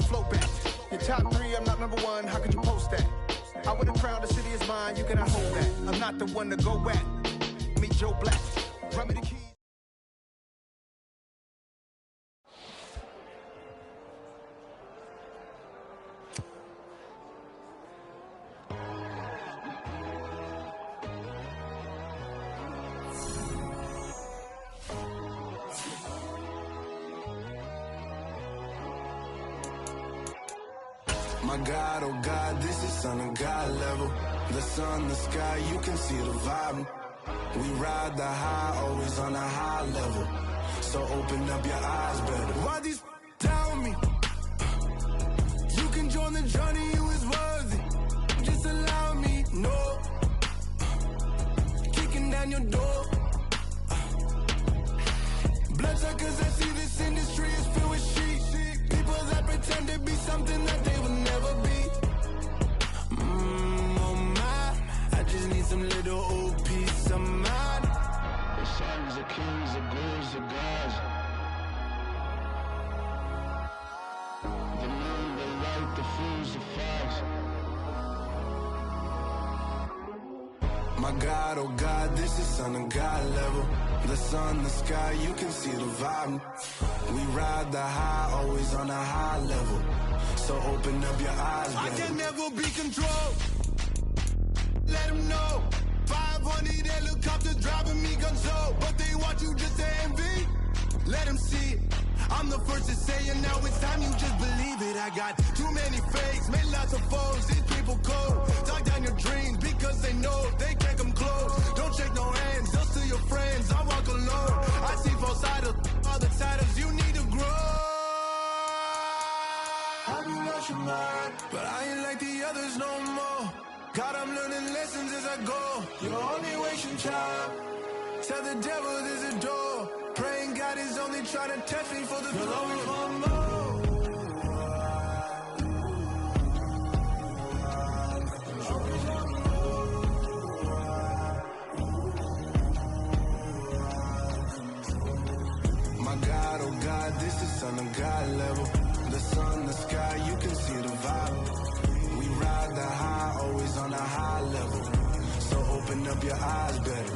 float back. Your top 3, I'm not number 1, how could you post that? I would have crowned the city is mine, you cannot hold that. I'm not the one to go at. Meet Joe Black. Run me the keys. My God, oh God, this is son of God level. The sun, the sky, you can see the vibe. We ride the high, always on a high level. So open up your eyes better. Why these tell me? You can join the journey, you is worthy. Just allow me, no. Kicking down your door. Bloodsuckers, I see this industry is filled with sheep. People that pretend to be something that they will never be. Oh my, I just need some little old peace of mind. The sons of kings, the ghouls, the gods. The moon, the light, the fools, the facts. My God, oh God, this is son of God level. The sun, the sky, you can see the vibe. We ride the high, always on a high level. So open up your eyes, baby. I can never be controlled. Let them know. 500 helicopters driving me gonzo. But they want you just to envy. Let them see it. I'm the first to say it, now it's time you just believe it. I got too many fakes, made lots of foes. These people cold. Talk down your dreams because they know they can't come close. Don't shake no hands, just to your friends. I walk alone. I see false idols, other titles. You need to grow. Have you lost your mind? But I ain't like the others no more. God, I'm learning lessons as I go. You're only wasting time. Tell the devil there's a door. Praying God is only trying to test me for the glory. You'll always want more. My God, oh God, this is son of God level. The sun, the sky, you can see the vibe. We ride the high, always on a high level. So open up your eyes, baby.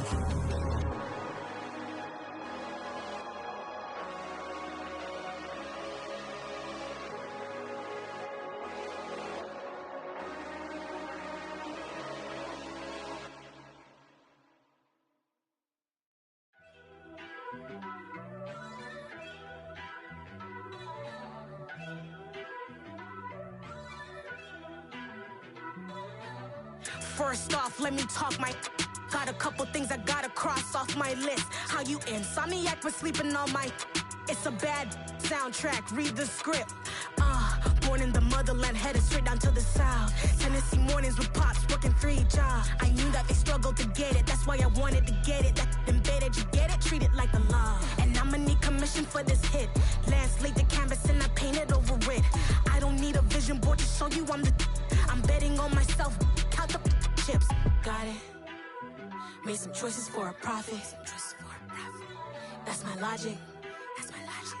First off, let me talk my... Got a couple things I gotta cross off my list. How you insomniac for sleeping on my... It's a bad soundtrack, read the script. Born in the motherland, headed straight down to the south. Tennessee mornings with pops, working 3 jobs. I knew that they struggled to get it, that's why I wanted to get it. That embedded, you get it, treat it like the law. And I'ma need commission for this hit. Lance laid the canvas and I painted over it. I don't need a vision board to show you I'm the... I'm betting on myself, count the chips. Got it. Made some choices for a profit. That's my logic.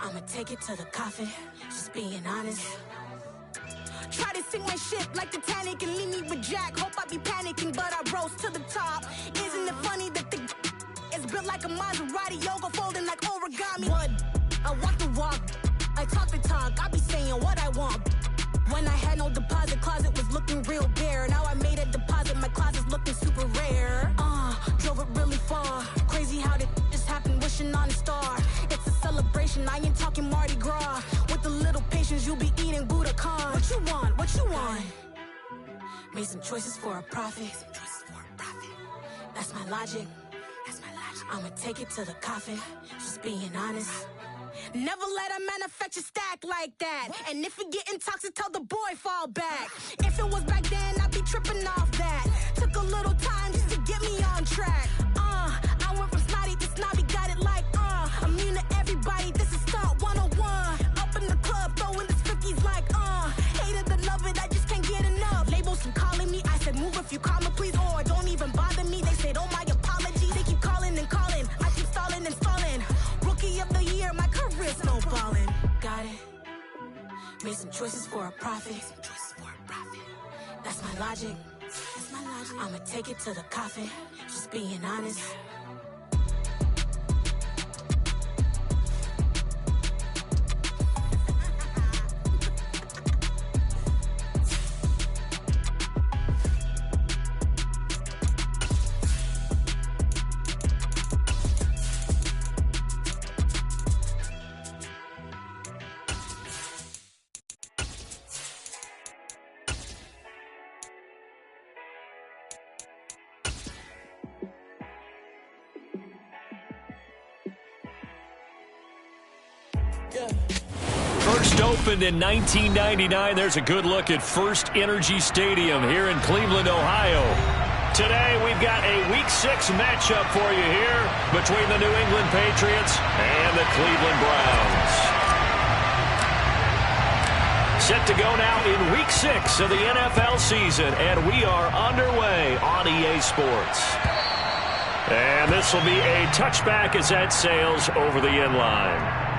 I'ma take it to the coffin. Just being honest. Try to sink my ship like Titanic and leave me with Jack. Hope I be panicking, but I rose to the top. Isn't it funny that the is built like a Maserati, yoga folding like origami? What? I walk the walk. I talk the talk. I be saying what I want. When I had no deposit, closet was looking real bare. Now I made a deposit, my closet's looking super rare. Drove it really far. Crazy how did just happen, wishing on a star. It's a celebration, I ain't talking Mardi Gras. With a little patience, you'll be eating Budokan. What you want? What you want? Made some choices for a profit. That's my logic. I'ma take it to the coffin. Just being honest. Never let a manufacture stack like that. And if it getting toxic, tell the boy fall back. If it was back then, I'd be tripping off that. Took a little time just to get me on track. I went from snotty to snobby, got it like immune to everybody, this is stunt 101. Up in the club, throwing the 50s like hate it or love it, I just can't get enough. Labels keep calling me, I said move if you call me please, or don't even bother me. They said oh my apologies, they keep calling and calling. I keep stalling and stalling. Rookie of the year, my career snowballing. Got it. Made some some choices for a profit. That's my logic. I'ma take it to the coffin. Just being honest. First opened in 1999. There's a good look at First Energy Stadium here in Cleveland, Ohio. Today we've got a Week 6 matchup for you here between the New England Patriots and the Cleveland Browns. Set to go now in Week 6 of the NFL season, and we are underway on EA Sports. And this will be a touchback as that sails over the end line.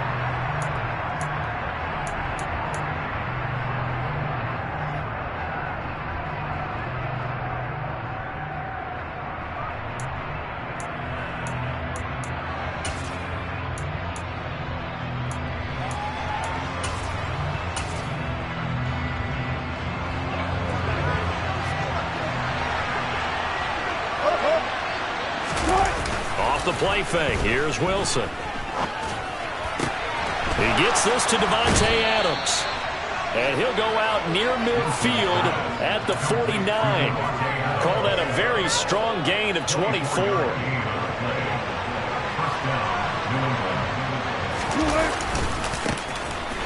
The play fake. Here's Wilson. He gets this to Davante Adams. And he'll go out near midfield at the 49. Call that a very strong gain of 24.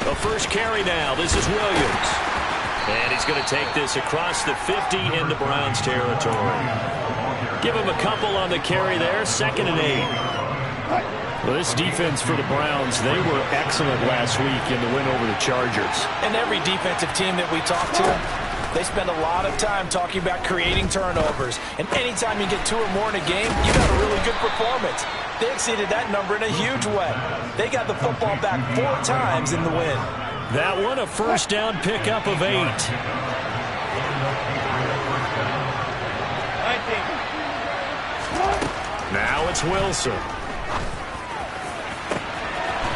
The first carry now. This is Williams. And he's going to take this across the 50 into Browns territory. Give him a couple on the carry there. 2nd and 8. Well, this defense for the Browns, they were excellent last week in the win over the Chargers. And every defensive team that we talk to, they spend a lot of time talking about creating turnovers. And anytime you get 2 or more in a game, you got a really good performance. They exceeded that number in a huge way. They got the football back 4 times in the win. That one, a first down pickup of 8. Now it's Wilson.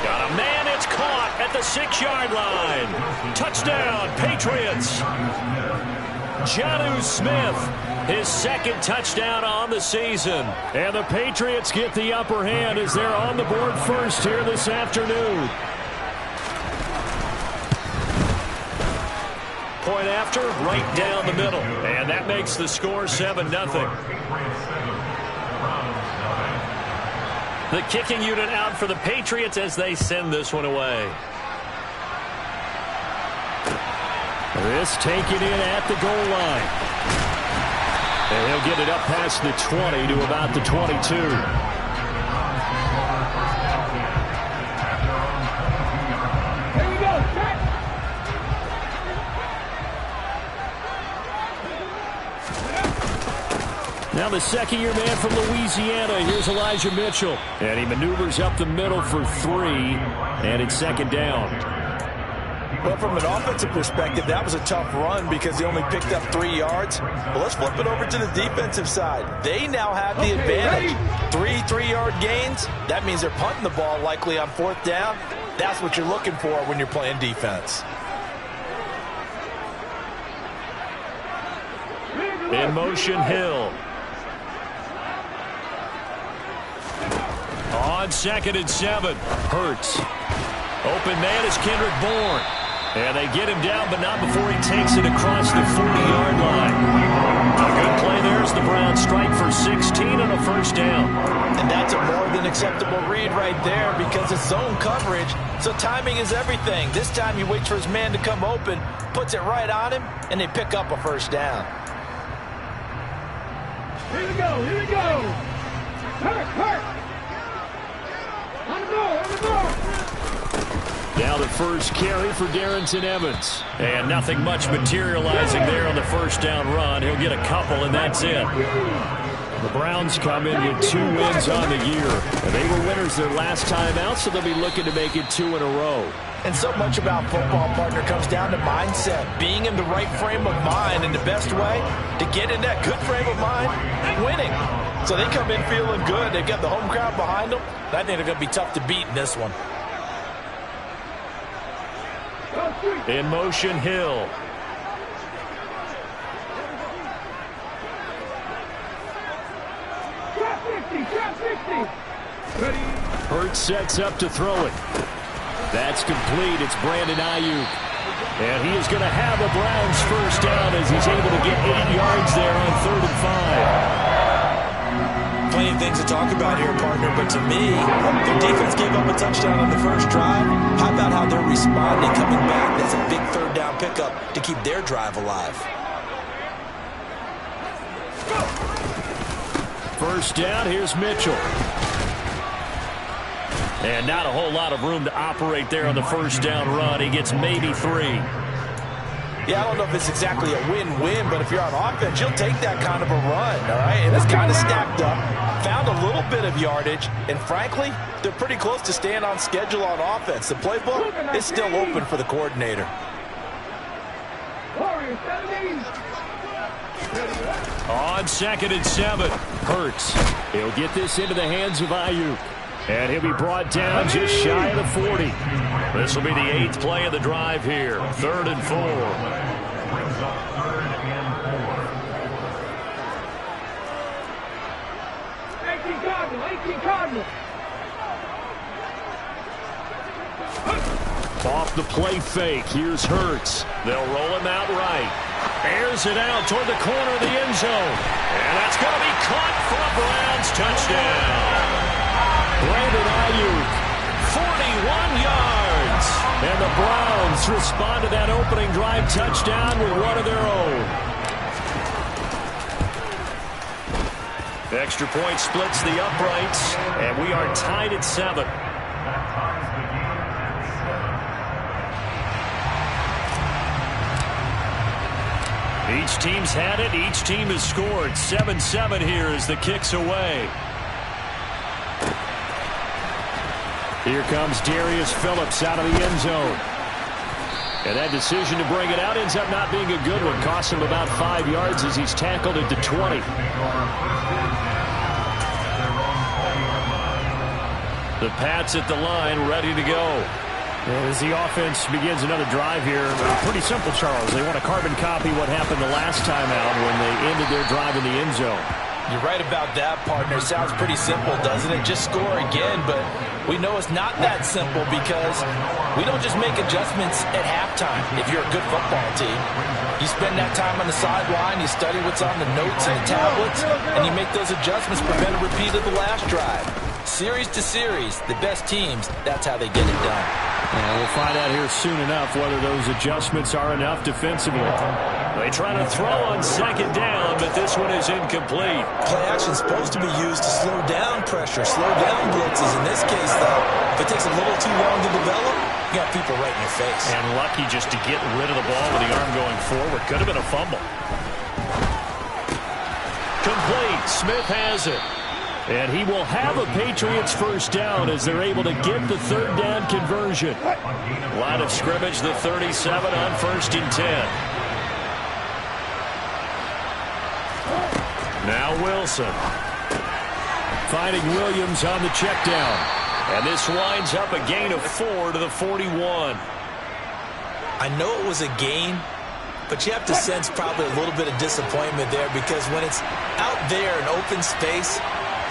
Got a man, it's caught at the 6-yard line. Touchdown, Patriots. Jonnu Smith, his 2nd touchdown on the season. And the Patriots get the upper hand as they're on the board first here this afternoon. Point after, right down the middle. And that makes the score 7-0. The kicking unit out for the Patriots as they send this one away. This taken in at the goal line. And he'll get it up past the 20 to about the 22. Here we go. Now the 2nd-year man from Louisiana, here's Elijah Mitchell. And he maneuvers up the middle for 3, and it's 2nd down. Well, from an offensive perspective, that was a tough run because he only picked up 3 yards. Well, let's flip it over to the defensive side. They now have the advantage. 3-3-yard gains. That means they're punting the ball likely on 4th down. That's what you're looking for when you're playing defense. In motion, Hill. On 2nd and 7, Hurts. Open man is Kendrick Bourne. And they get him down, but not before he takes it across the 40-yard line. A good play there as the Browns strike for 16 and a first down. And that's a more than acceptable read right there because it's zone coverage, so timing is everything. This time he waits for his man to come open, puts it right on him, and they pick up a first down. Here we go, here we go. Hurt. On the ball. Now the first carry for Darrynton Evans. And nothing much materializing there on the first down run. He'll get a couple, and that's it. The Browns come in with 2 wins on the year. And they were winners their last time out, so they'll be looking to make it 2 in a row. And so much about football, partner, comes down to mindset. Being in the right frame of mind, and the best way to get in that good frame of mind, winning. So they come in feeling good. They've got the home crowd behind them. I think they're going to be tough to beat in this one. In motion, Hill. Hurts sets up to throw it. That's complete. It's Brandon Ayuk. And he is going to have a Browns first down as he's able to get 8 yards there on 3rd and 5. Plenty of things to talk about here, partner, but to me, their defense gave up a touchdown on the first drive. How about how they're responding, coming back? That's a big 3rd down pickup to keep their drive alive. First down, here's Mitchell. And not a whole lot of room to operate there on the first down run. He gets maybe 3. Yeah, I don't know if it's exactly a win-win, but if you're on offense, you'll take that kind of a run, all right? And it's kind of stacked up. Found a little bit of yardage, and frankly, they're pretty close to staying on schedule on offense. The playbook is still open for the coordinator. On 2nd and 7, Hurts. He'll get this into the hands of Ayuk. And he'll be brought down just shy of the 40. This will be the 8th play of the drive here. 3rd and 4. 18 Cardinal. Off the play fake, here's Hurts. They'll roll him out right. Airs it out toward the corner of the end zone. And that's going to be caught for a Browns touchdown. Brandon Ayuk, 41 yards. And the Browns respond to that opening drive touchdown with one of their own. Extra point splits the uprights, and we are tied at 7. Each team's had it. Each team has scored. 7-7 here as the kick's away. Here comes Darius Phillips out of the end zone. And that decision to bring it out ends up not being a good one. Costs him about 5 yards as he's tackled at the 20. The Pats at the line, ready to go. And as the offense begins another drive here, pretty simple, Charles. They want to carbon copy what happened the last time out when they ended their drive in the end zone. You're right about that, partner. Sounds pretty simple, doesn't it? Just score again, but we know it's not that simple because we don't just make adjustments at halftime if you're a good football team. You spend that time on the sideline, you study what's on the notes and the tablets, and you make those adjustments, prevent a repeat of the last drive. Series to series, the best teams, that's how they get it done. And we'll find out here soon enough whether those adjustments are enough defensively. They try to throw on 2nd down, but this one is incomplete. Play action's supposed to be used to slow down pressure, slow down blitzes. In this case, though, if it takes a little too long to develop, you got people right in your face. And lucky just to get rid of the ball with the arm going forward. Could have been a fumble. Complete. Smith has it. And he will have a Patriots first down as they're able to get the 3rd down conversion. Line of scrimmage, the 37 on 1st and 10. Now Wilson. Finding Williams on the check down. And this winds up a gain of 4 to the 41. I know it was a gain, but you have to sense probably a little bit of disappointment there because when it's out there in open space,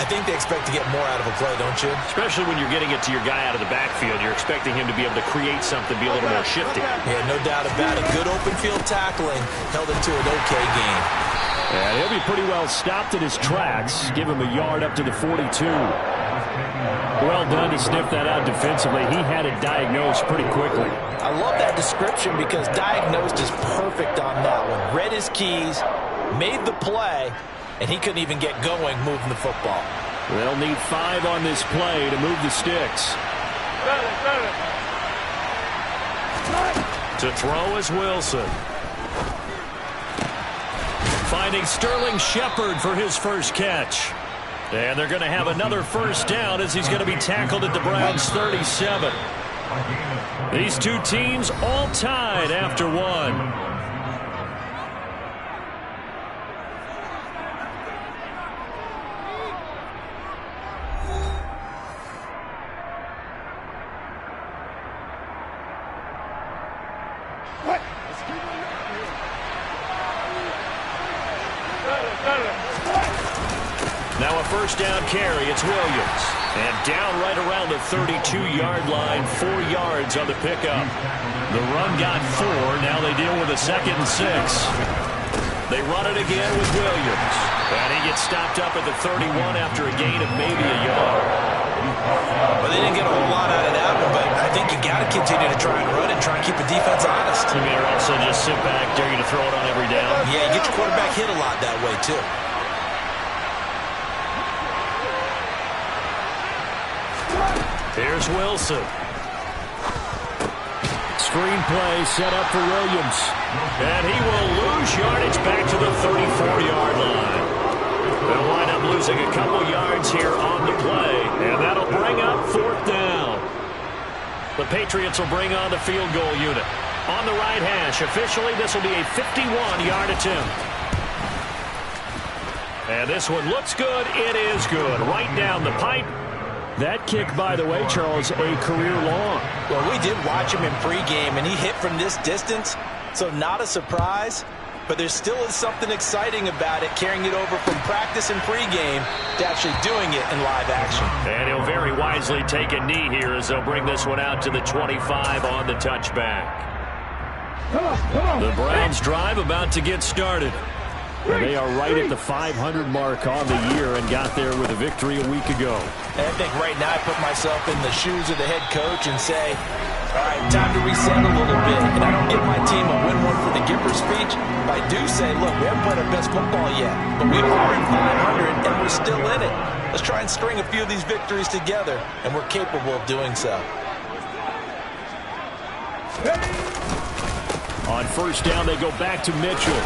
I think they expect to get more out of a play, don't you? Especially when you're getting it to your guy out of the backfield. You're expecting him to be able to create something, be a little more shifty. Yeah, no doubt about it. Good open field tackling held it to an okay game. And he'll be pretty well stopped in his tracks. Give him a yard up to the 42. Well done to sniff that out defensively. He had it diagnosed pretty quickly. I love that description because diagnosed is perfect on that one. Read his keys, made the play, and he couldn't even get going moving the football. They'll need 5 on this play to move the sticks. To throw is Wilson. Finding Sterling Shepard for his first catch. And they're going to have another first down as he's going to be tackled at the Browns' 37. These two teams all tied after one. Now a first down carry. It's Williams. And down right around the 32-yard line, 4 yards on the pickup. The run got 4. Now they deal with a 2nd and 6. They run it again with Williams. And he gets stopped up at the 31 after a gain of maybe a yard. Well, they didn't get a whole lot out of that one, but I think you got to continue to try and run and try and keep the defense honest. You mean also just sit back, dare you to throw it on every down? Yeah, you get your quarterback hit a lot that way, too. Here's Wilson. Screen play set up for Williams. And he will lose yardage back to the 34-yard line. They'll wind up losing a couple yards here on the play. And that'll bring up 4th down. The Patriots will bring on the field goal unit. On the right hash, officially this will be a 51-yard attempt. And this one looks good. It is good. Right down the pipe. That kick, by the way, Charles, a career long. Well, we did watch him in pregame, and he hit from this distance, so not a surprise. But there still is something exciting about it, carrying it over from practice and pregame to actually doing it in live action. And he'll very wisely take a knee here as they'll bring this one out to the 25 on the touchback. The Browns drive about to get started. And they are right at the 500 mark on the year and got there with a victory a week ago. And I think right now I put myself in the shoes of the head coach and say, all right, time to reset a little bit. And I don't give my team a win one for the giver speech. But I do say, look, we haven't played our best football yet. But we are at 500 and we're still in it. Let's try and string a few of these victories together. And we're capable of doing so. On first down, they go back to Mitchell.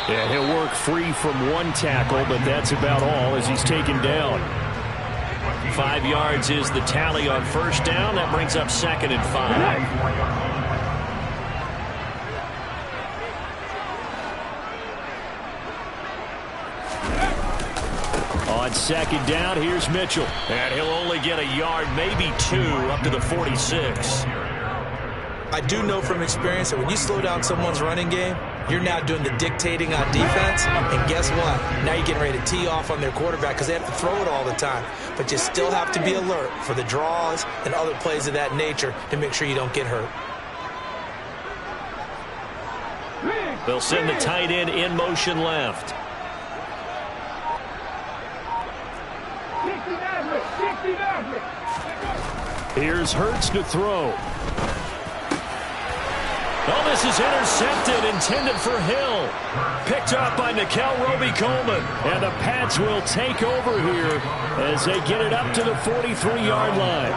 And he'll work free from one tackle, but that's about all as he's taken down. 5 yards is the tally on first down. That brings up 2nd and 5. On 2nd down, here's Mitchell. And he'll only get a yard, maybe 2, up to the 46. I do know from experience that when you slow down someone's running game, you're now doing the dictating on defense. And guess what? Now you're getting ready to tee off on their quarterback because they have to throw it all the time. But you still have to be alert for the draws and other plays of that nature to make sure you don't get hurt. They'll send the tight end in motion left. Here's Hurts to throw. Oh, this is intercepted, intended for Hill. Picked up by Nickell Robey-Coleman. And the Pats will take over here as they get it up to the 43-yard line.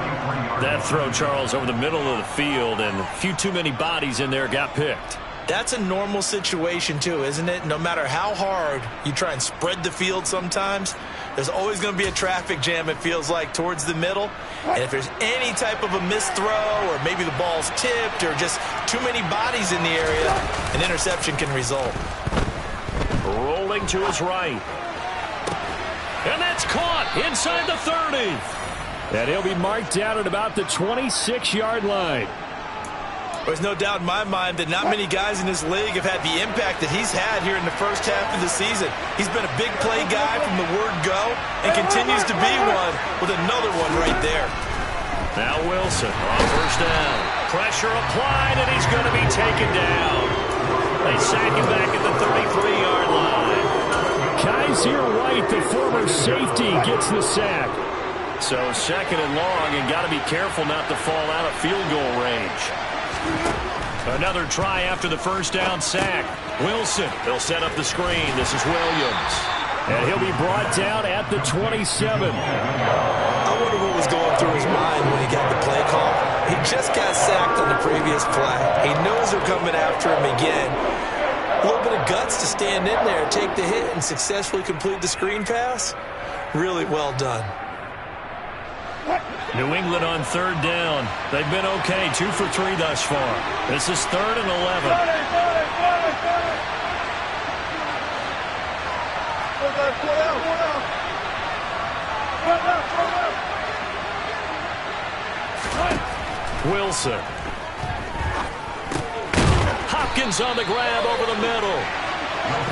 That throw, Charles, over the middle of the field, and a few too many bodies in there got picked. That's a normal situation, too, isn't it? No matter how hard you try and spread the field sometimes, there's always going to be a traffic jam, it feels like, towards the middle. And if there's any type of a missed throw or maybe the ball's tipped or just too many bodies in the area, an interception can result. Rolling to his right. And that's caught inside the 30. And he'll be marked down at about the 26-yard line. There's no doubt in my mind that not many guys in this league have had the impact that he's had here in the first half of the season. He's been a big play guy from the word go and continues to be one with another one right there. Now Wilson on first down. Pressure applied, and he's going to be taken down. They sack him back at the 33-yard line. Kaiser White, the former safety, gets the sack. So 2nd and long, and got to be careful not to fall out of field goal range. Another try after the first down sack. Wilson, they'll set up the screen. This is Williams. And he'll be brought down at the 27. I wonder what was going through his mind when he got the play call. He just got sacked on the previous play. He knows they're coming after him again. A little bit of guts to stand in there, take the hit, and successfully complete the screen pass. Really well done. New England on third down. They've been okay, 2 for 3 thus far. This is 3rd and 11. Wilson. Hopkins on the grab over the middle.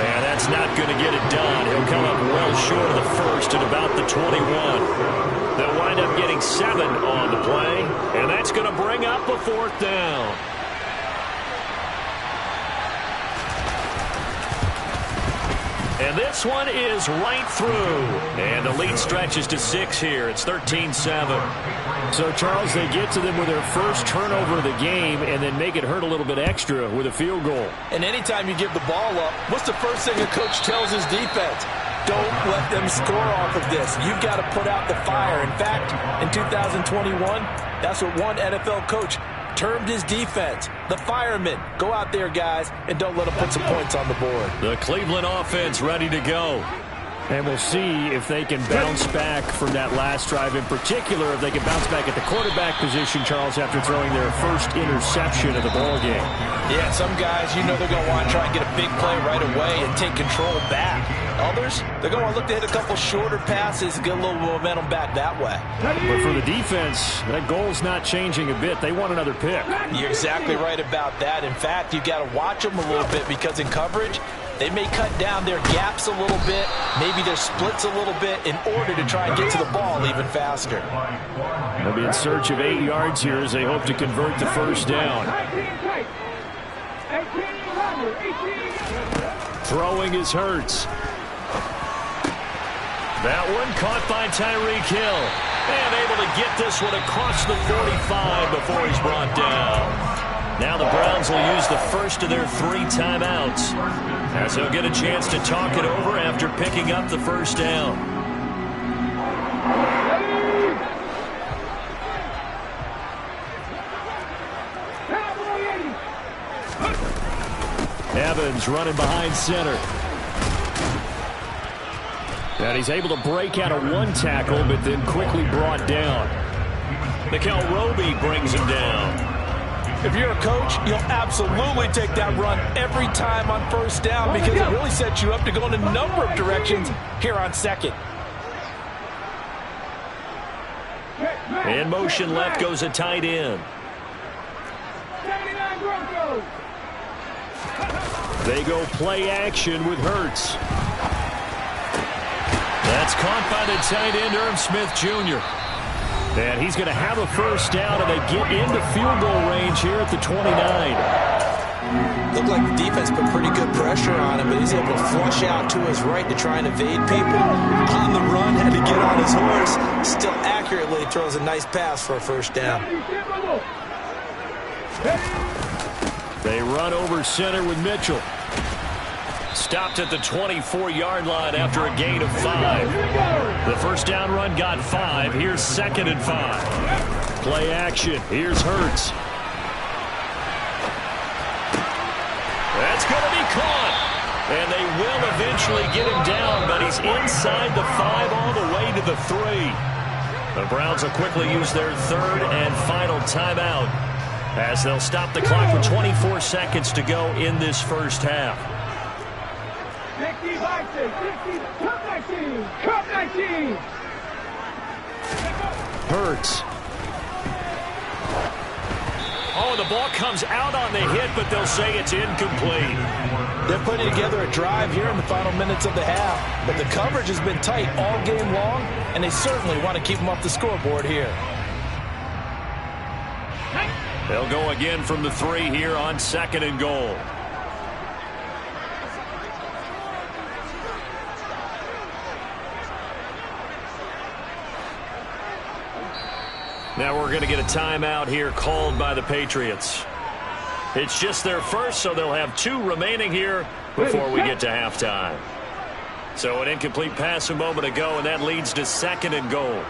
And that's not going to get it done. He'll come up well short of the first at about the 21. They'll wind up getting 7 on the play, and that's going to bring up a 4th down. And this one is right through. And the lead stretches to 6 here. It's 13-7. So, Charles, they get to them with their first turnover of the game and then make it hurt a little bit extra with a field goal. And anytime you give the ball up, what's the first thing a coach tells his defense? Don't let them score off of this. You've got to put out the fire. In fact, in 2021, that's what one NFL coach termed his defense. The firemen. Go out there, guys, and don't let them put some points on the board. The Cleveland offense ready to go. And we'll see if they can bounce back from that last drive. In particular, if they can bounce back at the quarterback position, Charles, after throwing their first interception of the ballgame. Yeah, some guys, you know they're going to want to try and get a big play right away and take control back. Others, they're going to want to look to hit a couple shorter passes and get a little momentum back that way. But for the defense, that goal's not changing a bit. They want another pick. You're exactly right about that. In fact, you've got to watch them a little bit because in coverage, they may cut down their gaps a little bit, maybe their splits a little bit in order to try and get to the ball even faster. They'll be in search of 8 yards here as they hope to convert the first down. Throwing is Hurts. That one caught by Tyreek Hill. And able to get this one across the 45 before he's brought down. Now the Browns will use the first of their 3 timeouts, as they'll get a chance to talk it over after picking up the first down. Evans running behind center. And he's able to break out of 1 tackle, but then quickly brought down. Mikel Roby brings him down. If you're a coach, you'll absolutely take that run every time on first down because it really sets you up to go in a number of directions here on second. In motion left goes a tight end. They go play action with Hurts. That's caught by the tight end, Irv Smith Jr. And he's going to have a first down, and they get into field goal range here at the 29. Looked like the defense put pretty good pressure on him, but he's able to flush out to his right to try and evade people. On the run, had to get on his horse. Still accurately throws a nice pass for a first down. They run over center with Mitchell. Stopped at the 24-yard line after a gain of 5. The first down run got 5. Here's 2nd and 5. Play action. Here's Hurts. That's going to be caught. And they will eventually get him down, but he's inside the 5 all the way to the 3. The Browns will quickly use their 3rd and final timeout as they'll stop the clock with 24 seconds to go in this first half. Hurts. Oh, the ball comes out on the hit, but they'll say it's incomplete. They're putting together a drive here in the final minutes of the half, but the coverage has been tight all game long, and they certainly want to keep them off the scoreboard here. They'll go again from the 3 here on 2nd and goal. Now we're going to get a timeout here called by the Patriots. It's just their first, so they'll have 2 remaining here before we get to halftime. So an incomplete pass a moment ago, and that leads to 2nd and goal.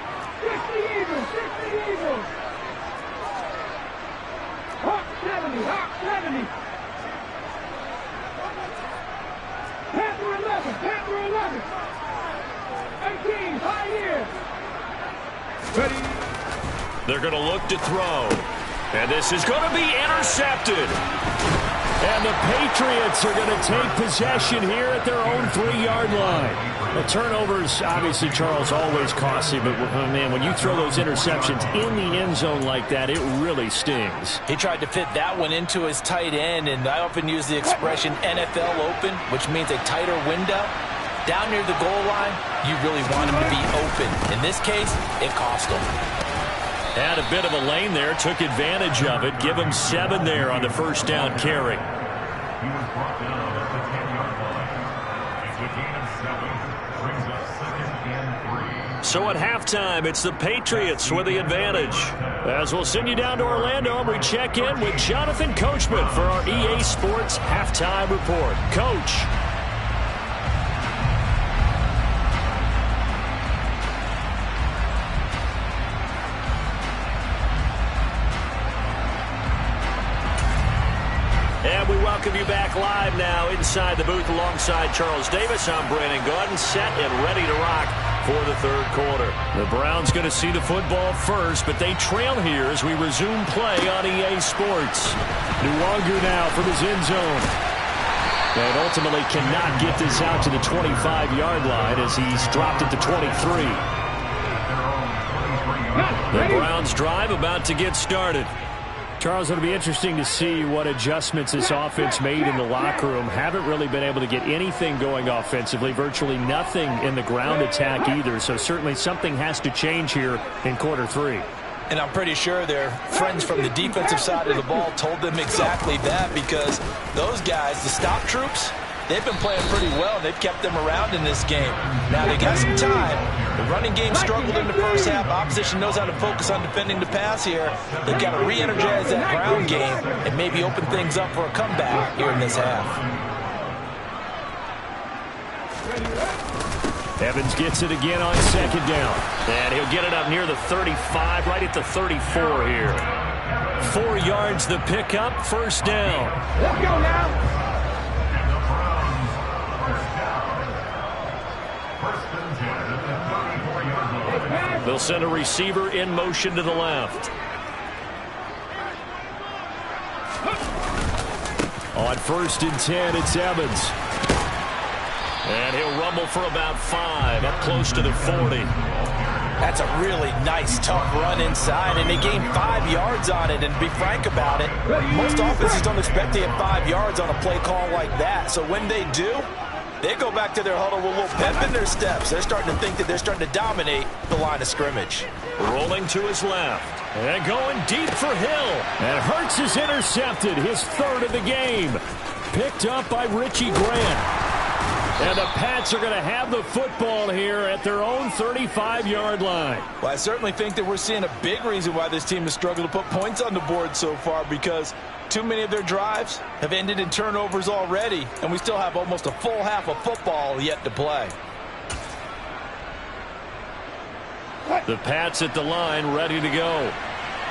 Number 11. 18, high here. Ready. They're going to look to throw. And this is going to be intercepted. And the Patriots are going to take possession here at their own 3-yard line. The turnovers, obviously, Charles, always costly. But, man, when you throw those interceptions in the end zone like that, it really stings. He tried to fit that one into his tight end, and I often use the expression NFL open, which means a tighter window. Down near the goal line, you really want him to be open. In this case, it cost him. Had a bit of a lane there, took advantage of it. Give him 7 there on the first down carry. He was brought down at the 10-yard line. It's a gain of 7. Brings up 2nd and 3. So at halftime, it's the Patriots with the advantage. As we'll send you down to Orlando, and we check in with Jonathan Coachman for our EA Sports Halftime Report. Coach. And we welcome you back live now inside the booth alongside Charles Davis. I'm Brandon Gaudin, set and ready to rock for the third quarter. The Browns going to see the football first, but they trail here as we resume play on EA Sports. Nwangu now from his end zone. And ultimately cannot get this out to the 25-yard line as he's dropped it to 23. The Browns drive about to get started. Charles, it'll be interesting to see what adjustments this offense made in the locker room. Haven't really been able to get anything going offensively, virtually nothing in the ground attack either. So certainly something has to change here in quarter 3. And I'm pretty sure their friends from the defensive side of the ball told them exactly that, because those guys, the stop troops, they've been playing pretty well. They've kept them around in this game. Now they got some time. The running game struggled in the first half. Opposition knows how to focus on defending the pass here. They've got to re-energize that ground game and maybe open things up for a comeback here in this half. Evans gets it again on second down. And he'll get it up near the 35, right at the 34 here. 4 yards the pickup, first down. Let's go now. They'll send a receiver in motion to the left. On 1st and 10, it's Evans. And he'll rumble for about 5, up close to the 40. That's a really nice, tough run inside, and they gained 5 yards on it. And to be frank about it, most offenses don't expect to get 5 yards on a play call like that. So when they do, they go back to their huddle with a little pep in their steps. They're starting to think that they're starting to dominate the line of scrimmage. Rolling to his left. And going deep for Hill. And Hurts is intercepted, his 3rd of the game. Picked up by Richie Grant. And the Pats are going to have the football here at their own 35-yard line. Well, I certainly think that we're seeing a big reason why this team has struggled to put points on the board so far, because too many of their drives have ended in turnovers already, and we still have almost a full half of football yet to play. The Pats at the line, ready to go.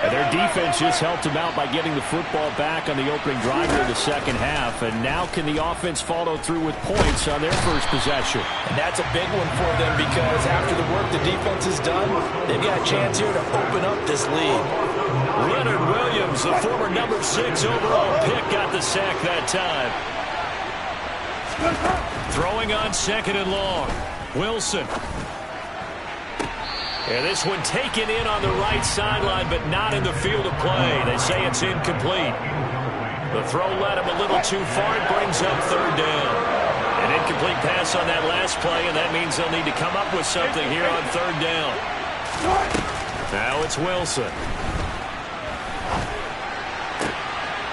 And their defense just helped them out by getting the football back on the opening drive of the second half. And now can the offense follow through with points on their first possession? And that's a big one for them, because after the work the defense has done, they've got a chance here to open up this lead. Leonard Williams, the former number 6 overall pick, got the sack that time. Throwing on 2nd and long. Wilson. And this one taken in on the right sideline, but not in the field of play. They say it's incomplete. The throw led him a little too far. It brings up 3rd down. An incomplete pass on that last play, and that means they'll need to come up with something here on 3rd down. Now it's Wilson.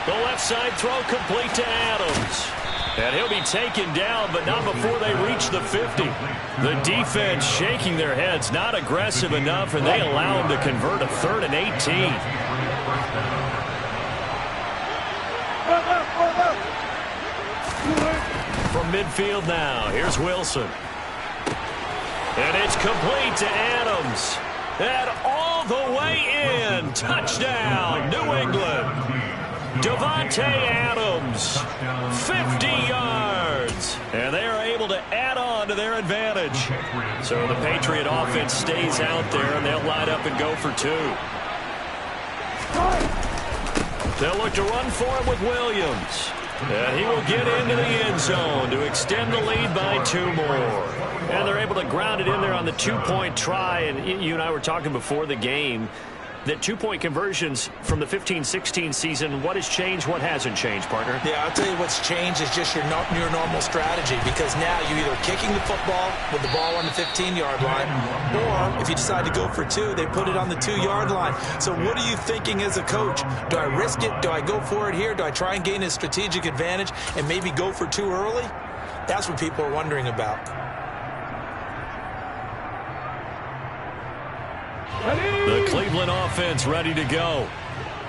The left side throw complete to Adams. And he'll be taken down, but not before they reach the 50. The defense shaking their heads, not aggressive enough, and they allow him to convert a 3rd and 18. From midfield now, here's Wilson. And it's complete to Adams. And all the way in. Touchdown, New England. Davante Adams, 50 yards. And they are able to add on to their advantage. So the Patriot offense stays out there, and they'll line up and go for 2. They'll look to run for it with Williams. And he will get into the end zone to extend the lead by 2 more. And they're able to ground it in there on the 2-point try. And you and I were talking before the game that 2-point conversions from the 15-16 season, what has changed, what hasn't changed, partner? Yeah, I'll tell you what's changed is just your normal strategy, because now you're either kicking the football with the ball on the 15-yard line, or if you decide to go for 2, they put it on the 2-yard line. So what are you thinking as a coach? Do I risk it? Do I go for it here? Do I try and gain a strategic advantage and maybe go for 2 early? That's what people are wondering about. The Cleveland offense ready to go.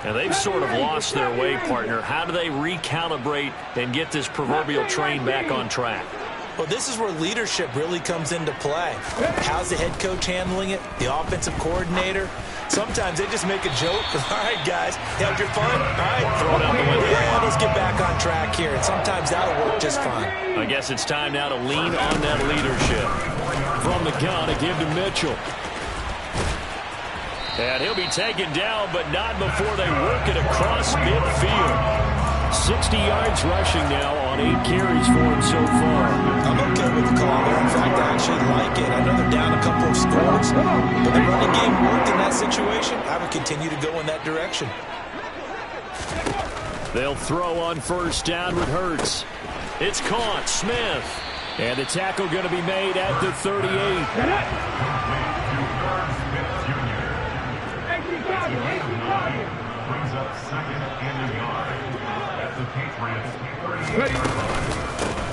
And they've sort of lost their way, partner. How do they recalibrate and get this proverbial train back on track? Well, this is where leadership really comes into play. How's the head coach handling it? The offensive coordinator? Sometimes they just make a joke. All right, guys, had your fun? All right, throw it out the window. Yeah, let's get back on track here. And sometimes that'll work just fine. I guess it's time now to lean on that leadership. From the gun, a give to Mitchell. And he'll be taken down, but not before they work it across midfield. 60 yards rushing now on 8 carries for him so far. I'm okay with the call there. In fact, I actually like it. I know they're down a couple of scores, but the running game worked in that situation. I would continue to go in that direction. They'll throw on first down with Hurts. It's caught, Smith. And the tackle going to be made at the 38. Brings up 2nd and a yard at the Patriots.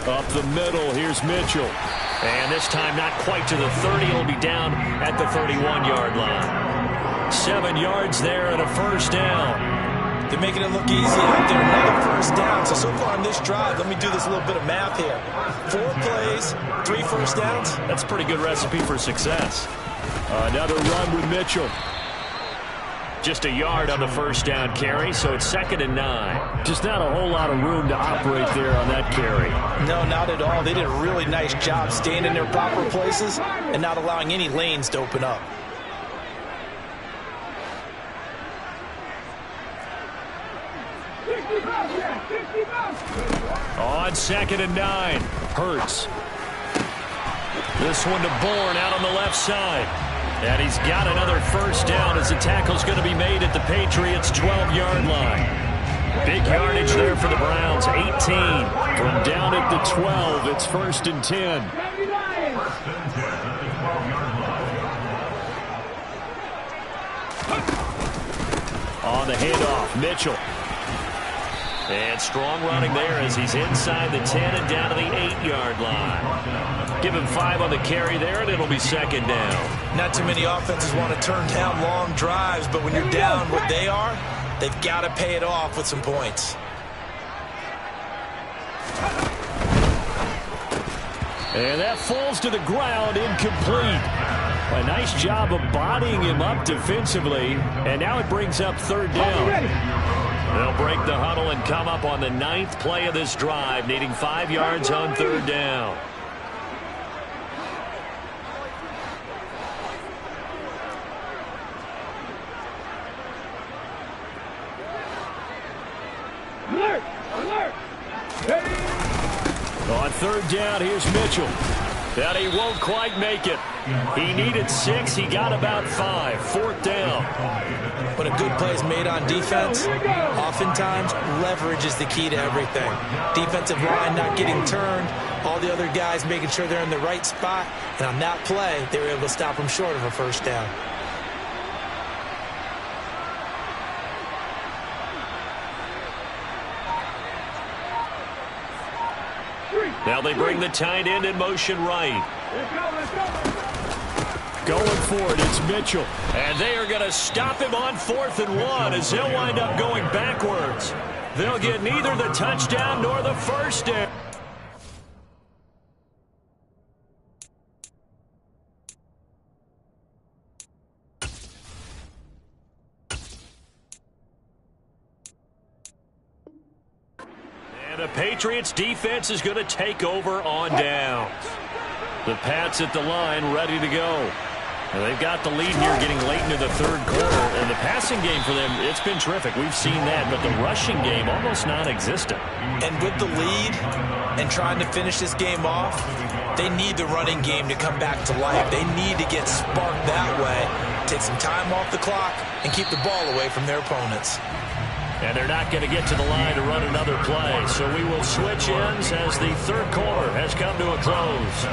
Up the middle, here's Mitchell. And this time not quite to the 30. He'll be down at the 31-yard line. 7 yards there and a first down. They're making it look easy out there. Another first down. So far on this drive, let me do this little bit of math here. 4 plays, 3 first downs. That's a pretty good recipe for success. Another run with Mitchell. Just a yard on the first down carry, so it's 2nd and 9. Just not a whole lot of room to operate there on that carry. No, not at all. They did a really nice job staying in their proper places and not allowing any lanes to open up. On 2nd and 9, Hurts. This one to Bourne out on the left side. And he's got another first down as the tackle's going to be made at the Patriots' 12-yard line. Big yardage there for the Browns, 18. From down at the 12, it's 1st and 10. On the handoff, Mitchell. And strong running there as he's inside the 10 and down to the 8-yard line. Give him 5 on the carry there, and it'll be 2nd down. Not too many offenses want to turn down long drives, but when you're down what they are, they've got to pay it off with some points. And that falls to the ground, incomplete. A nice job of bodying him up defensively, and now it brings up 3rd down. They'll break the huddle and come up on the 9th play of this drive, needing 5 yards on 3rd down. Alert! Alert! On 3rd down, here's Mitchell. And he won't quite make it. He needed 6. He got about 5. 4th down. When a good play is made on defense, oftentimes leverage is the key to everything. Defensive line not getting turned, all the other guys making sure they're in the right spot. And on that play, they were able to stop him short of a first down. Now they bring the tight end in motion right. Going for it, it's Mitchell. And they are going to stop him on 4th and 1 as they'll wind up going backwards. They'll get neither the touchdown nor the first down. The Patriots defense is going to take over on downs. The Pats at the line, ready to go. And they've got the lead here getting late into the third quarter. And the passing game for them, it's been terrific. We've seen that. But the rushing game, almost non-existent. And with the lead and trying to finish this game off, they need the running game to come back to life. They need to get sparked that way, take some time off the clock, and keep the ball away from their opponents. And they're not going to get to the line to run another play. So we will switch ends as the third quarter has come to a close.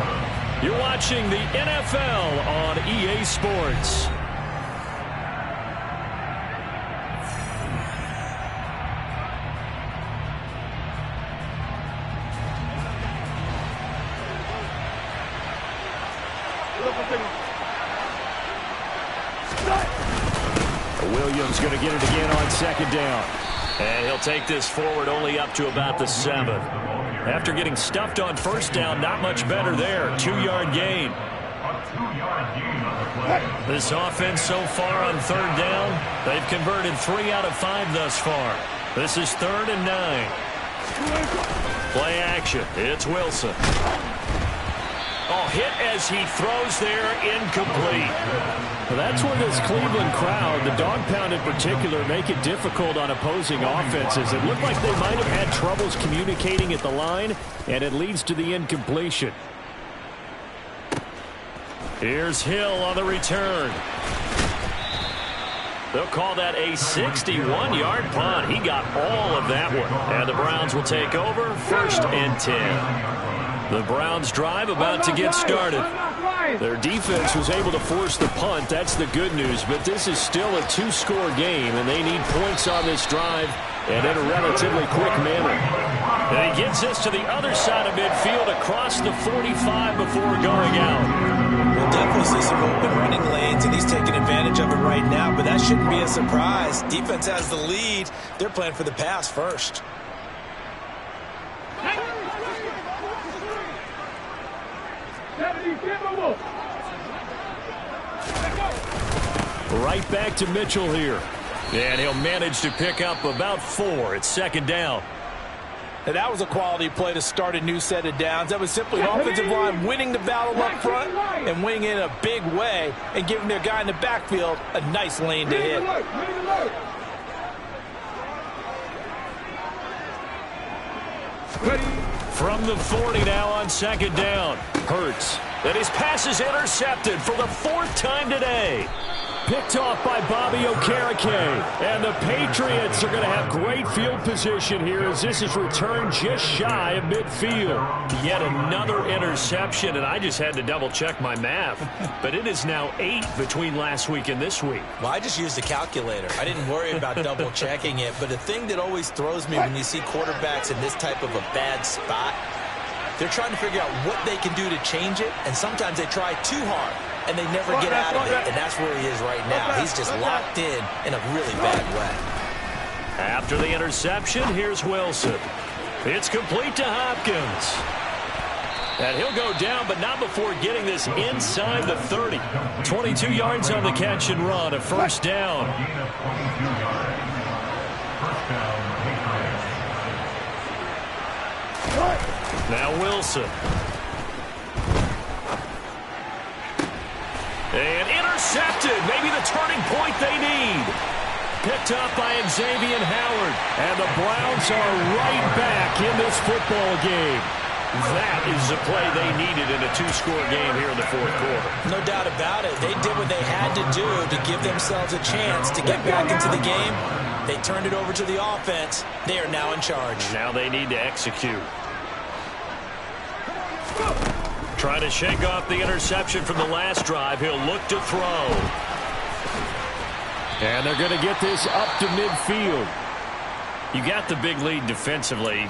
You're watching the NFL on EA Sports. Williams going to get it again on second down. And he'll take this forward only up to about the 7. After getting stuffed on first down, not much better there. 2-yard gain. This offense so far on third down, they've converted 3 out of 5 thus far. This is 3rd and 9. Play action. It's Wilson. Oh, hit as he throws there, incomplete. Well, that's where this Cleveland crowd, the dog pound in particular, make it difficult on opposing offenses. It looked like they might have had troubles communicating at the line, and it leads to the incompletion. Here's Hill on the return. They'll call that a 61-yard punt. He got all of that one. And the Browns will take over, 1st and 10. The Browns drive about to get started. Their defense was able to force the punt. That's the good news. But this is still a 2-score game, and they need points on this drive and in a relatively quick manner. And he gets this to the other side of midfield across the 45 before going out. We'll definitely see some open running lanes, and he's taking advantage of it right now, but that shouldn't be a surprise. Defense has the lead. They're playing for the pass first. Right back to Mitchell here. And he'll manage to pick up about 4. It's 2nd down. Now, that was a quality play to start a new set of downs. That was simply an offensive line winning the battle up front and winning in a big way and giving their guy in the backfield a nice lane to hit. From the 40 now on 2nd down. Hurts. And his pass is intercepted for the 4th time today. Picked off by Bobby Okereke. And the Patriots are going to have great field position here as this is returned just shy of midfield. Yet another interception, and I just had to double-check my math. But it is now 8 between last week and this week. Well, I just used the calculator. I didn't worry about double-checking it. But the thing that always throws me when you see quarterbacks in this type of a bad spot, they're trying to figure out what they can do to change it, and sometimes they try too hard, and they never get out of it, and that's where he is right now. He's just locked in a really bad way. After the interception, here's Wilson. It's complete to Hopkins. And he'll go down, but not before getting this inside the 30. 22 yards on the catch and run, a 1st down. Now Wilson. And intercepted. Maybe the turning point they need. Picked up by Xavier Howard. And the Browns are right back in this football game. That is the play they needed in a 2-score game here in the 4th quarter. No doubt about it. They did what they had to do to give themselves a chance to get back into the game. They turned it over to the offense. They are now in charge. Now they need to execute. Trying to shake off the interception from the last drive. He'll look to throw. And they're going to get this up to midfield. You got the big lead defensively.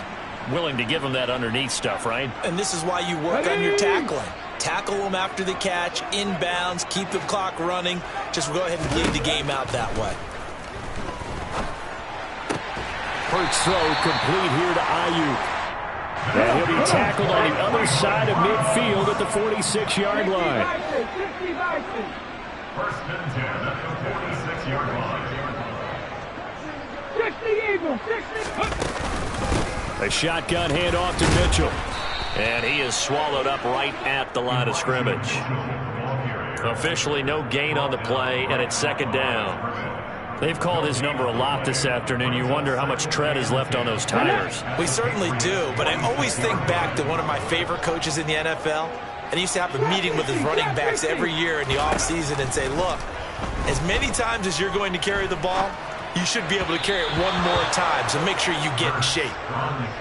Willing to give them that underneath stuff, right? And this is why you work on your tackling. Tackle them after the catch, inbounds, keep the clock running. Just go ahead and bleed the game out that way. Hurts throw complete here to Ayuk. And he'll be tackled on the other side of midfield at the 46-yard line. 1st and 10 at the 46-yard line. 60 Eagles, 60. A shotgun handoff to Mitchell. And he is swallowed up right at the line of scrimmage. Officially no gain on the play, and it's second down. They've called his number a lot this afternoon. You wonder how much tread is left on those tires. We certainly do, but I always think back to one of my favorite coaches in the NFL, and he used to have a meeting with his running backs every year in the offseason and say, look, as many times as you're going to carry the ball, you should be able to carry it one more time, so make sure you get in shape.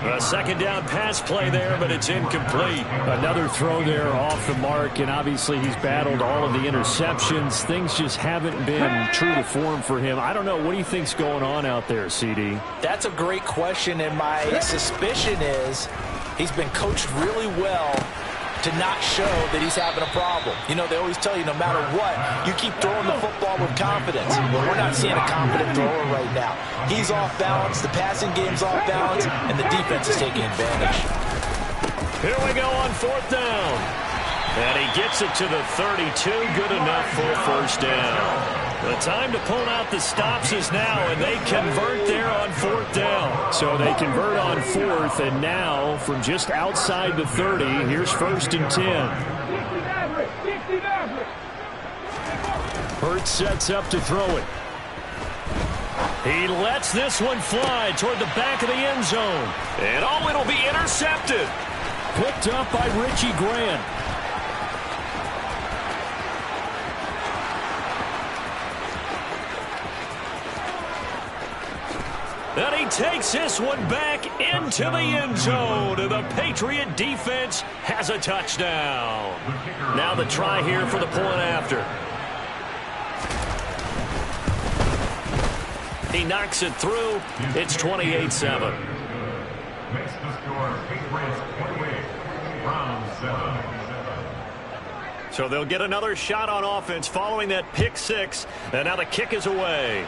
A second down pass play there, but it's incomplete. Another throw there off the mark, and obviously he's battled all of the interceptions. Things just haven't been true to form for him. I don't know. What do you think's going on out there, CD? That's a great question, and my suspicion is he's been coached really well to not show that he's having a problem. You know, they always tell you no matter what, you keep throwing the football with confidence. Well, we're not seeing a confident thrower right now. He's off balance, the passing game's off balance, and the defense is taking advantage. Here we go on fourth down. And he gets it to the 32. Good enough for a first down. The time to pull out the stops is now, and they convert there on fourth down. So they convert on fourth, and now from just outside the 30, here's first and 10. Hurts sets up to throw it. He lets this one fly toward the back of the end zone. And oh, it'll be intercepted. Picked up by Richie Grant. And he takes this one back into the end zone. And the Patriot defense has a touchdown. Now the try here for the point after. He knocks it through. It's 28-7. Makes the score Patriots 28, Browns 7. So they'll get another shot on offense following that pick six. And now the kick is away.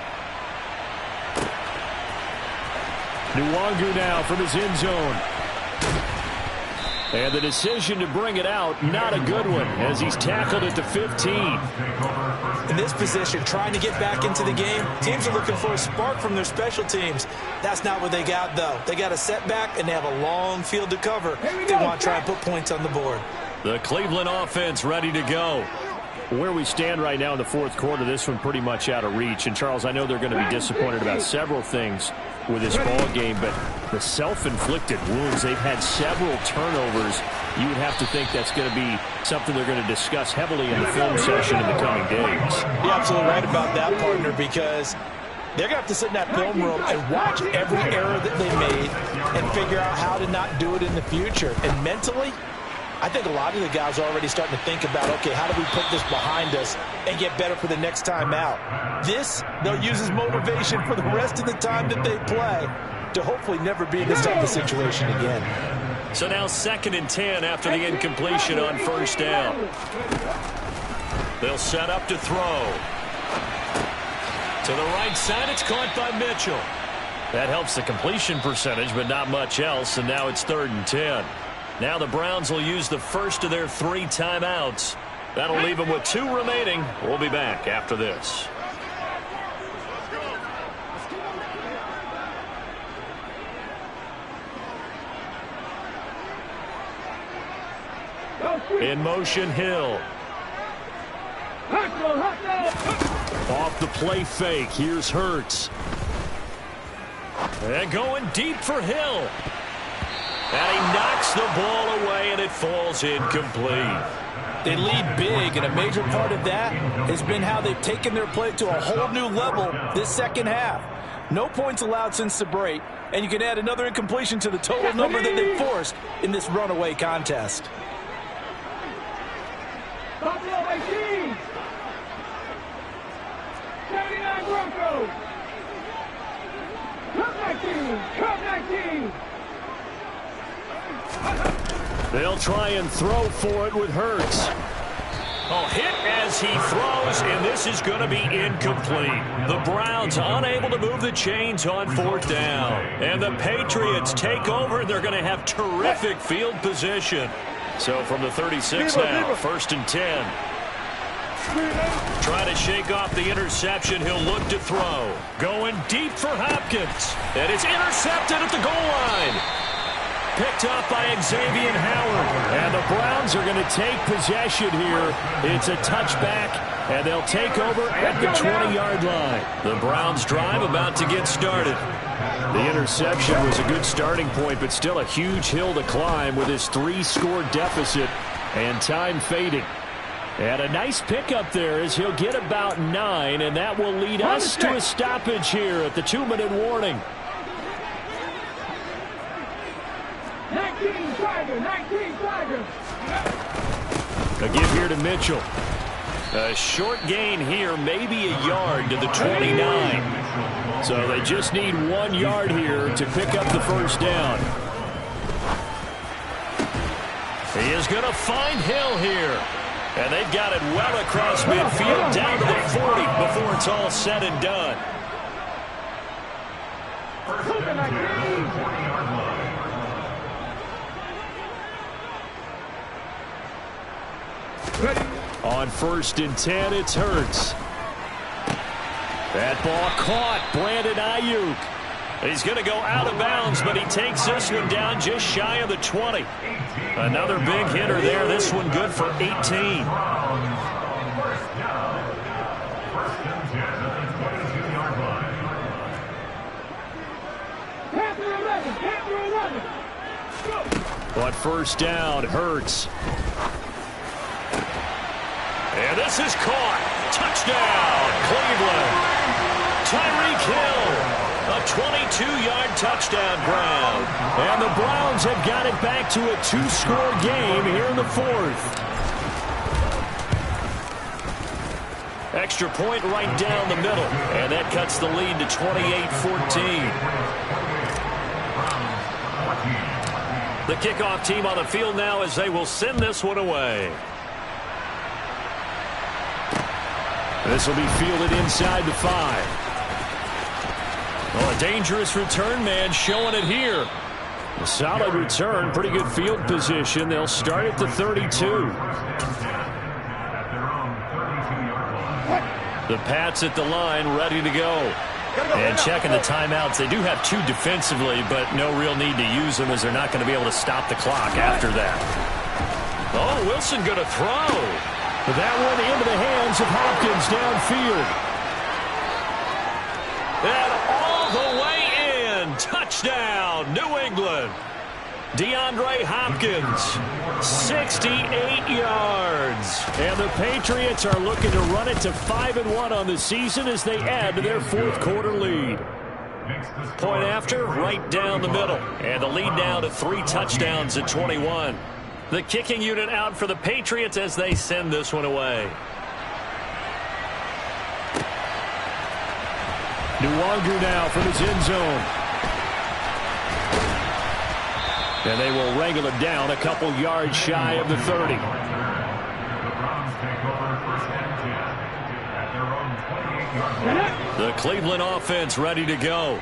Nwangu now from his end zone. And the decision to bring it out, not a good one, as he's tackled at the 15. In this position, trying to get back into the game, teams are looking for a spark from their special teams. That's not what they got, though. They got a setback, and they have a long field to cover. They want to try and put points on the board. The Cleveland offense ready to go. Where we stand right now in the fourth quarter, this one pretty much out of reach. And, Charles, I know they're going to be disappointed about several things with this ball game, but the self-inflicted wounds, they've had several turnovers. You would have to think that's going to be something they're going to discuss heavily in the film session in the coming days. You're absolutely right about that, partner, because they're going to have to sit in that film room and watch every error that they made and figure out how to not do it in the future. And mentally, I think a lot of the guys are already starting to think about, okay, how do we put this behind us and get better for the next time out? This, they'll use as motivation for the rest of the time that they play to hopefully never be in this type of situation again. So now 2nd and 10 after the incompletion on first down. They'll set up to throw. To the right side, it's caught by Mitchell. That helps the completion percentage, but not much else, and now it's 3rd and 10. Now the Browns will use the first of their 3 timeouts. That'll leave them with 2 remaining. We'll be back after this. In motion, Hill. Off the play fake, here's Hurts. And going deep for Hill. And he knocks the ball away, and it falls incomplete. They lead big, and a major part of that has been how they've taken their play to a whole new level this second half. No points allowed since the break, and you can add another incompletion to the total number that they forced in this runaway contest. Buffalo 18. 79 Broncos. Cup 19. Cup 19. They'll try and throw for it with Hurts. Oh, hit as he throws, and this is going to be incomplete. The Browns unable to move the chains on 4th down. And the Patriots take over, and they're going to have terrific field position. So from the 36 now, 1st and 10. Trying to shake off the interception. He'll look to throw. Going deep for Hopkins. And it's intercepted at the goal line. picked up by Xavier Howard. And the Browns are going to take possession here. It's a touchback, and they'll take over at the 20-yard line. The Browns drive about to get started. The interception was a good starting point, but still a huge hill to climb with his 3-score deficit and time fading. And a nice pickup there as he'll get about 9, and that will lead us to a stoppage here at the 2-minute warning. 19 Tigers. A give here to Mitchell. A short gain here, maybe a yard to the 29. So they just need 1 yard here to pick up the first down. He is going to find Hill here. And they've got it well across midfield down to the 40 before it's all said and done. On 1st and 10, it's Hurts. That ball caught. Brandon Ayuk. He's going to go out of bounds, but he takes this one down just shy of the 20. Another big hitter there. This one good for 18. First and 10 at the 22-yard line. On 1st down, Hurts. And this is caught. Touchdown, Cleveland. Tyreek Hill. A 22-yard touchdown ground. And the Browns have got it back to a 2-score game here in the 4th. Extra point right down the middle. And that cuts the lead to 28-14. The kickoff team on the field now as they will send this one away. This will be fielded inside the 5. Well, a dangerous return man showing it here. A solid return, pretty good field position. They'll start at the 32. The Pats at the line, ready to go. And checking the timeouts. They do have 2 defensively, but no real need to use them as they're not going to be able to stop the clock after that. Oh, Wilson going to throw. But that one into the hands of Hopkins downfield. And all the way in. Touchdown, New England. DeAndre Hopkins, 68 yards. And the Patriots are looking to run it to 5-1 on the season as they add to their 4th quarter lead. Point after, right down the middle. And the lead now to 3 touchdowns at 21. The kicking unit out for the Patriots as they send this one away. Nwangu now from his end zone. And they will wrangle it down a couple yards shy of the 30. The Browns take over 1st and 10 at their own 28-yard line. The Cleveland offense ready to go.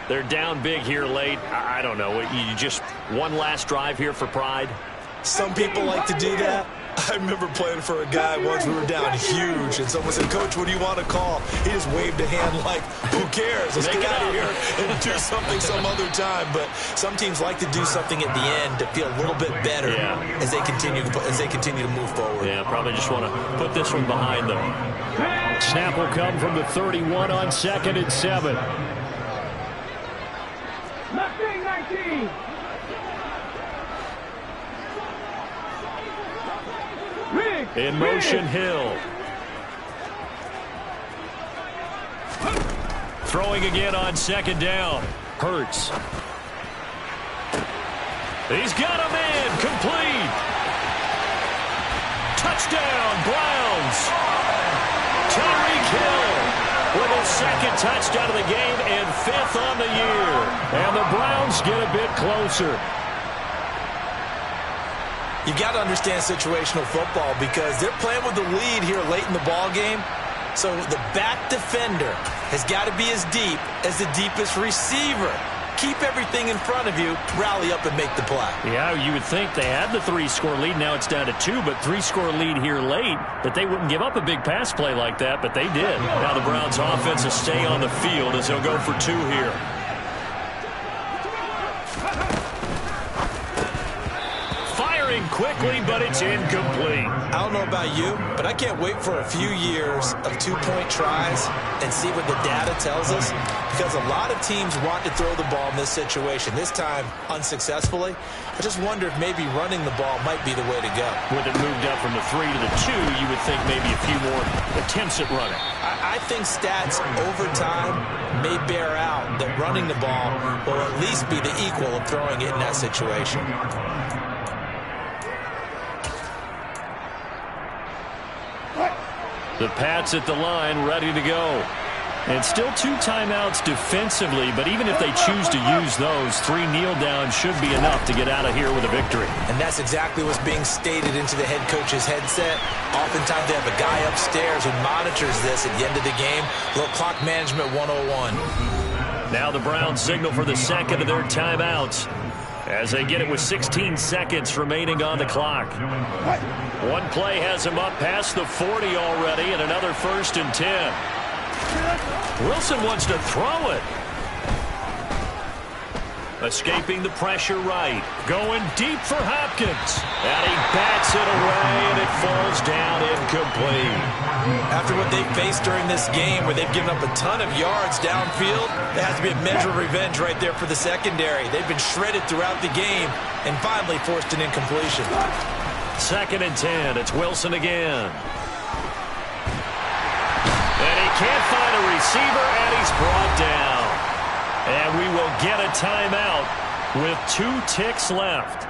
They're down big here late. I don't know. You just one last drive here for pride? Some people like to do that. I remember playing for a guy once. We were down huge, and someone said, "Coach, what do you want to call?" He just waved a hand like, "Who cares? Let's get out of here and do something some other time." But some teams like to do something at the end to feel a little bit better as they continue to move forward. Yeah, probably just want to put this one behind them. Snap will come from the 31 on 2nd and 7. 19. In motion, Hill. Throwing again on 2nd down. Hurts. He's got a man. Complete. Touchdown, Browns. Tyreek Hill with his 2nd touchdown of the game and 5th on the year. And the Browns get a bit closer. You got to understand situational football because they're playing with the lead here late in the ball game. So the back defender has got to be as deep as the deepest receiver. Keep everything in front of you, rally up and make the play. Yeah, you would think they had the 3-score lead. Now it's down to 2, but 3-score lead here late, that they wouldn't give up a big pass play like that, but they did. Now the Browns offense will stay on the field as they'll go for 2 here. quickly, but it's incomplete. I don't know about you, but I can't wait for a few years of two-point tries and see what the data tells us, because a lot of teams want to throw the ball in this situation, this time unsuccessfully. I just wonder if maybe running the ball might be the way to go. With it moved up from the 3 to the 2, you would think maybe a few more attempts at running. I think stats over time may bear out that running the ball will at least be the equal of throwing it in that situation. The Pats at the line, ready to go. And still 2 timeouts defensively, but even if they choose to use those, 3 kneel downs should be enough to get out of here with a victory. And that's exactly what's being stated into the head coach's headset. Oftentimes they have a guy upstairs who monitors this at the end of the game. A little clock management 101. Now the Browns signal for the second of their timeouts as they get it with 16 seconds remaining on the clock. One play has him up past the 40 already, and another 1st and 10. Wilson wants to throw it. Escaping the pressure right. Going deep for Hopkins. And he bats it away, and it falls down incomplete. After what they've faced during this game, where they've given up a ton of yards downfield, there has to be a measure of revenge right there for the secondary. They've been shredded throughout the game and finally forced an incompletion. 2nd and 10. It's Wilson again. And he can't find a receiver, and he's brought down. And we will get a timeout with 2 ticks left.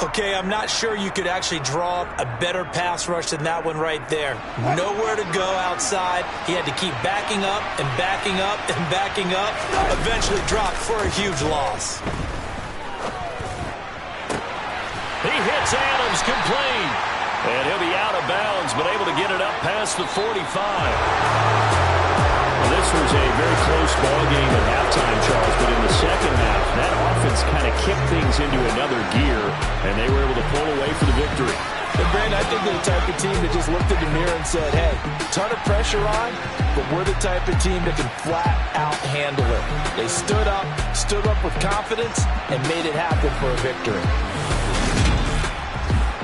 Okay, I'm not sure you could actually draw up a better pass rush than that one right there. Nowhere to go outside. He had to keep backing up and backing up and backing up. Eventually dropped for a huge loss. He hits Adams complete. And he'll be out of bounds, but able to get it up past the 45. This was a very close ball game at halftime, Charles, but in the second half, that offense kind of kicked things into another gear, and they were able to pull away for the victory. And Brandon, I think they're the type of team that just looked in the mirror and said, hey, ton of pressure on, but we're the type of team that can flat out handle it. They stood up with confidence, and made it happen for a victory.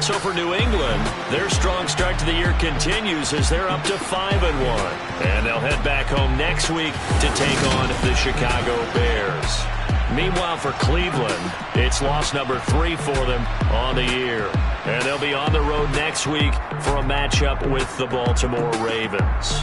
So for New England, their strong start to the year continues as they're up to 5-1. And they'll head back home next week to take on the Chicago Bears. Meanwhile, for Cleveland, it's loss number 3 for them on the year. And they'll be on the road next week for a matchup with the Baltimore Ravens.